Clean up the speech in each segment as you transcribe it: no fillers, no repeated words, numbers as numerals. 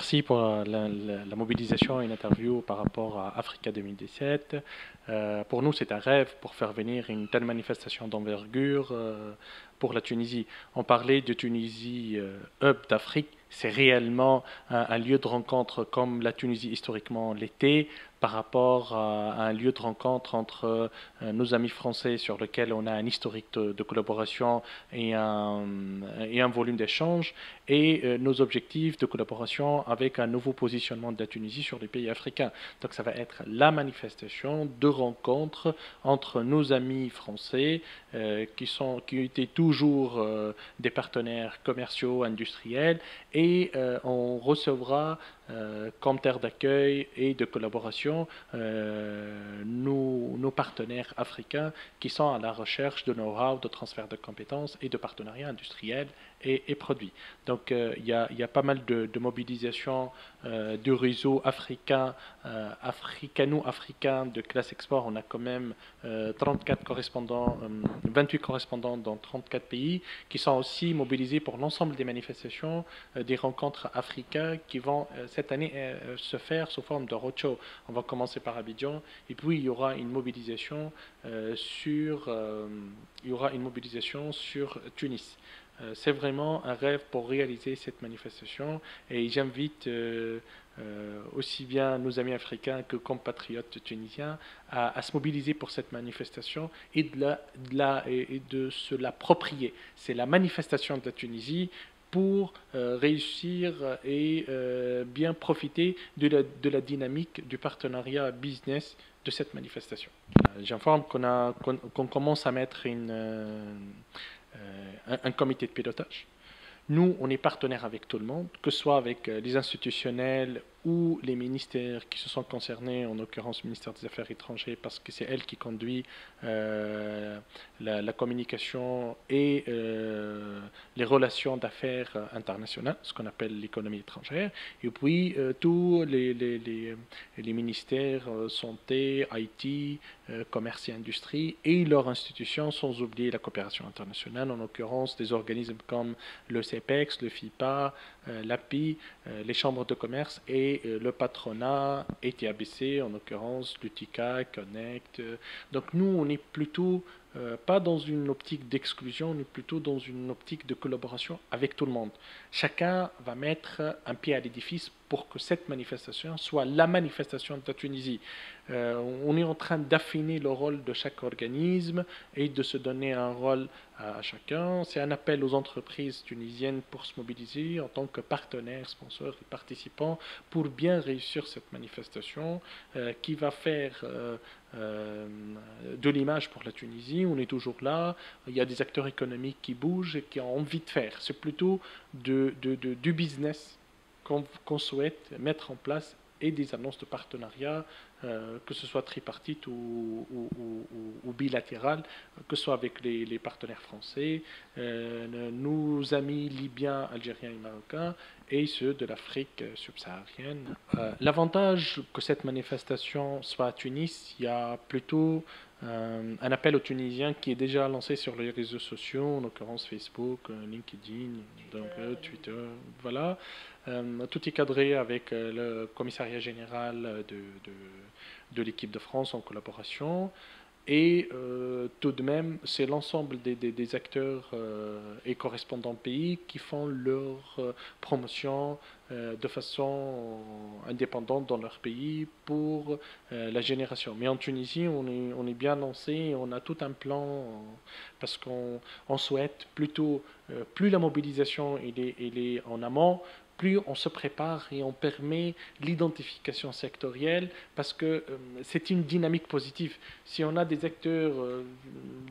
merci pour la mobilisation et l'interview par rapport à Africa 2017. Pour nous, c'est un rêve pour faire venir une telle manifestation d'envergure pour la Tunisie. On parlait de Tunisie hub d'Afrique. C'est réellement un lieu de rencontre comme la Tunisie historiquement l'était par rapport à un lieu de rencontre entre nos amis français sur lequel on a un historique de collaboration et un volume d'échange et nos objectifs de collaboration avec un nouveau positionnement de la Tunisie sur les pays africains. Donc ça va être la manifestation de rencontre entre nos amis français qui étaient toujours des partenaires commerciaux, industriels et on recevra comme terre d'accueil et de collaboration nos partenaires africains qui sont à la recherche de know-how, de transfert de compétences et de partenariats industriels et produits. Donc il y a pas mal de mobilisation du réseau africain, africano-africain de classe export. On a quand même 34 correspondants, 28 correspondants dans 34 pays qui sont aussi mobilisés pour l'ensemble des manifestations, des rencontres africaines qui vont cette année se faire sous forme de roadshow. On va commencer par Abidjan et puis il y aura une mobilisation sur Tunis. C'est vraiment un rêve pour réaliser cette manifestation et j'invite aussi bien nos amis africains que compatriotes tunisiens à se mobiliser pour cette manifestation et de se l'approprier. C'est la manifestation de la Tunisie pour réussir et bien profiter de la dynamique du partenariat business de cette manifestation. J'informe qu'on commence à mettre un comité de pilotage. Nous, on est partenaire avec tout le monde, que ce soit avec les institutionnels ou les ministères qui se sont concernés, en l'occurrence le ministère des Affaires étrangères, parce que c'est elle qui conduit la communication et les relations d'affaires internationales, ce qu'on appelle l'économie étrangère, et puis tous les ministères santé, IT, commerce et industrie, et leurs institutions, sans oublier la coopération internationale, en l'occurrence des organismes comme le CEPEX, le FIPA, l'API, les chambres de commerce et le patronat et TABC, en l'occurrence l'UTICA, Connect. Donc nous, on est plutôt pas dans une optique d'exclusion, on est plutôt dans une optique de collaboration avec tout le monde. Chacun va mettre un pied à l'édifice pour que cette manifestation soit la manifestation de la Tunisie. On est en train d'affiner le rôle de chaque organisme et de se donner un rôle à chacun. C'est un appel aux entreprises tunisiennes pour se mobiliser en tant que partenaires, sponsors et participants pour bien réussir cette manifestation qui va faire de l'image pour la Tunisie. On est toujours là. Il y a des acteurs économiques qui bougent et qui ont envie de faire. C'est plutôt du business qu'on souhaite mettre en place et des annonces de partenariat, que ce soit tripartite ou bilatérale, que ce soit avec les partenaires français, nos amis libyens, algériens et marocains, et ceux de l'Afrique subsaharienne. L'avantage que cette manifestation soit à Tunis, il y a plutôt un appel aux Tunisiens qui est déjà lancé sur les réseaux sociaux, en l'occurrence Facebook, LinkedIn, donc, Twitter, voilà. Tout est cadré avec le commissariat général de l'équipe de France en collaboration. Et tout de même, c'est l'ensemble des acteurs et correspondants pays qui font leur promotion de façon indépendante dans leur pays pour la génération. Mais en Tunisie, on est bien lancé et on a tout un plan parce qu'on souhaite plutôt, plus la mobilisation elle est en amont, plus on se prépare et on permet l'identification sectorielle parce que c'est une dynamique positive. Si on a des acteurs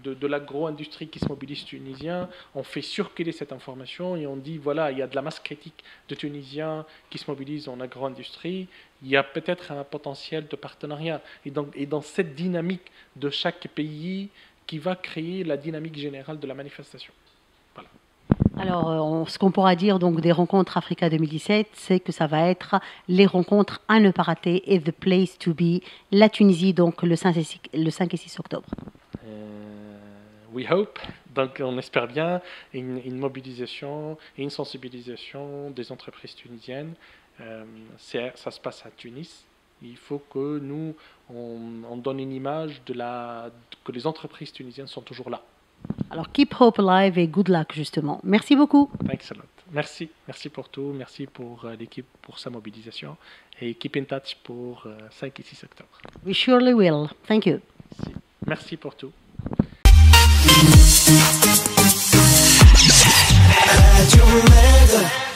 de l'agro-industrie qui se mobilisent tunisiens, on fait circuler cette information et on dit voilà, il y a de la masse critique de Tunisiens qui se mobilisent en agro-industrie, il y a peut-être un potentiel de partenariat. Et dans cette dynamique de chaque pays qui va créer la dynamique générale de la manifestation. Voilà. Alors, ce qu'on pourra dire donc des rencontres Africa 2017, c'est que ça va être les rencontres à ne pas rater et the place to be, la Tunisie, donc le 5 et 6 octobre. We hope. Donc, on espère bien une mobilisation et une sensibilisation des entreprises tunisiennes Ça se passe à Tunis. Il faut que nous, on donne une image que les entreprises tunisiennes sont toujours là. Alors, keep hope alive et good luck, justement. Merci beaucoup. Thanks a lot. Merci pour tout. Merci pour l'équipe, pour sa mobilisation. Et keep in touch pour 5 et 6 octobre. We surely will. Thank you. Merci pour tout. Radio Med.